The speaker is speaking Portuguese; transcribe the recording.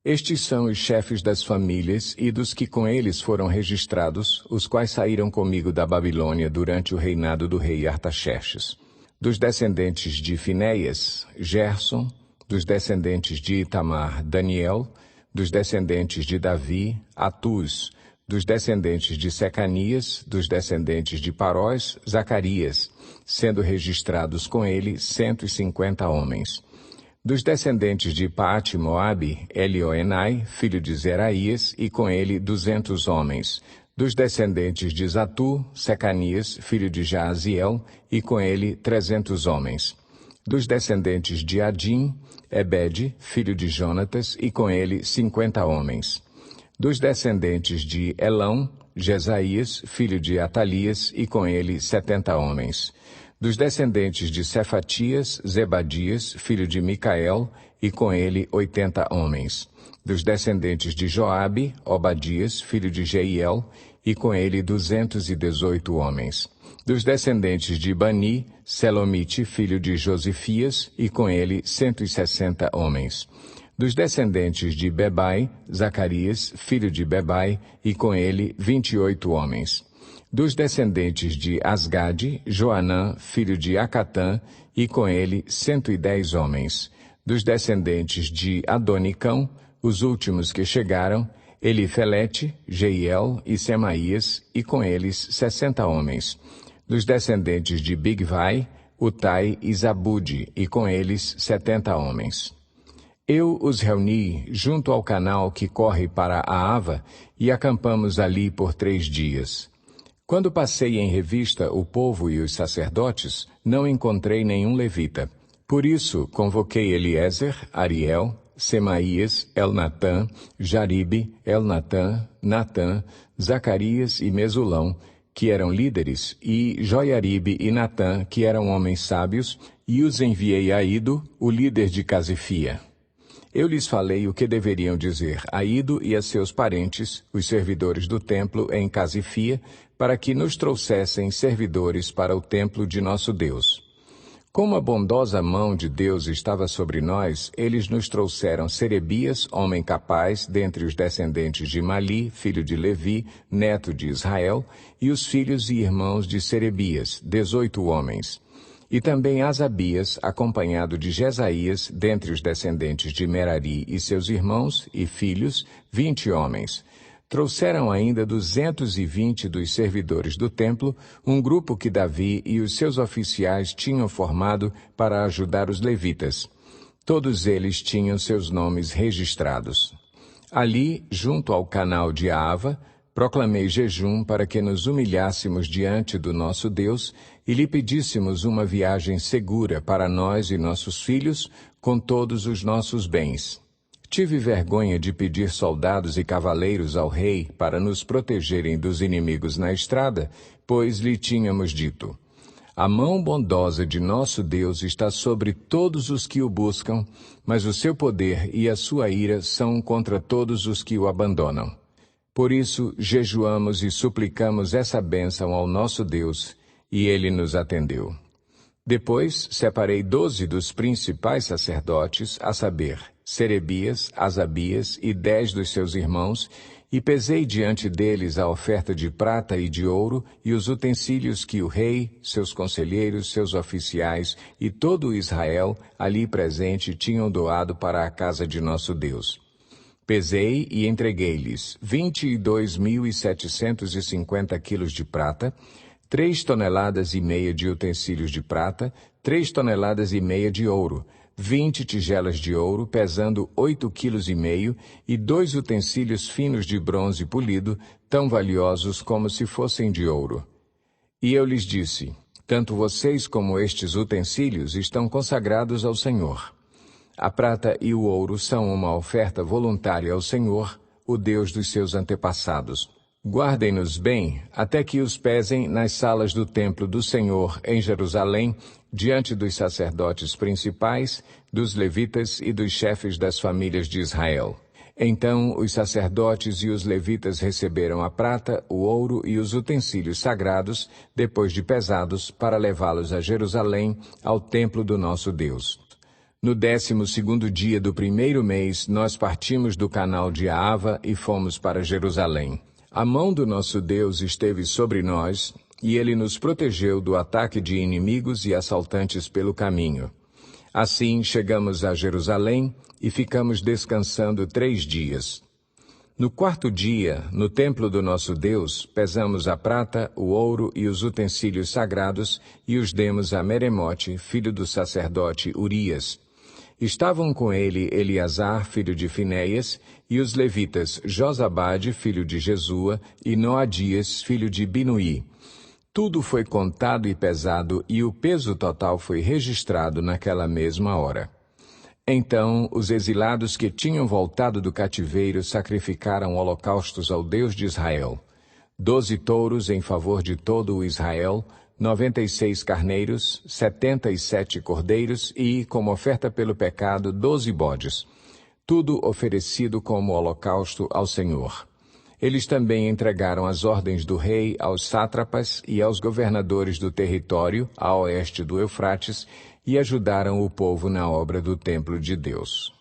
Estes são os chefes das famílias e dos que com eles foram registrados, os quais saíram comigo da Babilônia durante o reinado do rei Artaxerxes. Dos descendentes de Finéias, Gerson; dos descendentes de Itamar, Daniel; dos descendentes de Davi, Atuz; dos descendentes de Secanias; dos descendentes de Parós, Zacarias, sendo registrados com ele 150 homens. Dos descendentes de Paate-Moabe, Elioenai, filho de Zeraías, e com ele 200 homens. Dos descendentes de Zatu, Secanias, filho de Jaaziel, e com ele 300 homens. Dos descendentes de Adim, Ebede, filho de Jonatas, e com ele 50 homens. Dos descendentes de Elão, Jesaías, filho de Atalias, e com ele 70 homens. Dos descendentes de Cefatias, Zebadias, filho de Micael, e com ele 80 homens. Dos descendentes de Joabe, Obadias, filho de Jeiel, e com ele 218 homens. Dos descendentes de Bani, Selomite, filho de Josifias, e com ele 160 homens. Dos descendentes de Bebai, Zacarias, filho de Bebai, e com ele 28 homens. Dos descendentes de Asgade, Joanã, filho de Acatã, e com ele 110 homens. Dos descendentes de Adonicão, os últimos que chegaram, Elifelete, Jeiel e Semaías, e com eles 60 homens. Dos descendentes de Bigvai, Utai e Zabude, e com eles 70 homens. Eu os reuni junto ao canal que corre para a Ava, e acampamos ali por 3 dias. Quando passei em revista o povo e os sacerdotes, não encontrei nenhum levita. Por isso, convoquei Eliezer, Ariel, Semaías, Elnatã, Jaribe, Elnatã, Natã, Zacarias e Mesulão, que eram líderes, e Joiaribe e Natã, que eram homens sábios, e os enviei a Ido, o líder de Casifia. Eu lhes falei o que deveriam dizer a Ido e a seus parentes, os servidores do templo em Casifia, para que nos trouxessem servidores para o templo de nosso Deus. Como a bondosa mão de Deus estava sobre nós, eles nos trouxeram Serebias, homem capaz, dentre os descendentes de Mali, filho de Levi, neto de Israel, e os filhos e irmãos de Serebias, 18 homens. E também Asabias, acompanhado de Jesaías, dentre os descendentes de Merari e seus irmãos e filhos, 20 homens. Trouxeram ainda 220 dos servidores do templo, um grupo que Davi e os seus oficiais tinham formado para ajudar os levitas. Todos eles tinham seus nomes registrados. Ali, junto ao canal de Ava, proclamei jejum para que nos humilhássemos diante do nosso Deus e lhe pedíssemos uma viagem segura para nós e nossos filhos, com todos os nossos bens. Tive vergonha de pedir soldados e cavaleiros ao rei para nos protegerem dos inimigos na estrada, pois lhe tínhamos dito: a mão bondosa de nosso Deus está sobre todos os que o buscam, mas o seu poder e a sua ira são contra todos os que o abandonam. Por isso, jejuamos e suplicamos essa bênção ao nosso Deus, e ele nos atendeu. Depois, separei 12 dos principais sacerdotes, a saber, Serebias, Asabias e 10 dos seus irmãos, e pesei diante deles a oferta de prata e de ouro e os utensílios que o rei, seus conselheiros, seus oficiais e todo o Israel ali presente tinham doado para a casa de nosso Deus. Pesei e entreguei-lhes 22.750 quilos de prata, 3 toneladas e meia de utensílios de prata, 3 toneladas e meia de ouro, 20 tigelas de ouro, pesando 8 quilos e meio, e 2 utensílios finos de bronze polido, tão valiosos como se fossem de ouro. E eu lhes disse: tanto vocês como estes utensílios estão consagrados ao Senhor. A prata e o ouro são uma oferta voluntária ao Senhor, o Deus dos seus antepassados. Guardem-nos bem, até que os pesem nas salas do templo do Senhor em Jerusalém, diante dos sacerdotes principais, dos levitas e dos chefes das famílias de Israel. Então os sacerdotes e os levitas receberam a prata, o ouro e os utensílios sagrados, depois de pesados, para levá-los a Jerusalém, ao templo do nosso Deus. No 12º dia do primeiro mês, nós partimos do canal de Ahava e fomos para Jerusalém. A mão do nosso Deus esteve sobre nós, e Ele nos protegeu do ataque de inimigos e assaltantes pelo caminho. Assim, chegamos a Jerusalém e ficamos descansando 3 dias. No 4º dia, no templo do nosso Deus, pesamos a prata, o ouro e os utensílios sagrados e os demos a Meremote, filho do sacerdote Urias. Estavam com ele Eleazar, filho de Finéias, e os levitas Josabade, filho de Jesua, e Noadias, filho de Binuí. Tudo foi contado e pesado, e o peso total foi registrado naquela mesma hora. Então, os exilados que tinham voltado do cativeiro sacrificaram holocaustos ao Deus de Israel. 12 touros em favor de todo o Israel, 96 carneiros, 77 cordeiros e, como oferta pelo pecado, 12 bodes. Tudo oferecido como holocausto ao Senhor. Eles também entregaram as ordens do rei aos sátrapas e aos governadores do território, a oeste do Eufrates, e ajudaram o povo na obra do templo de Deus.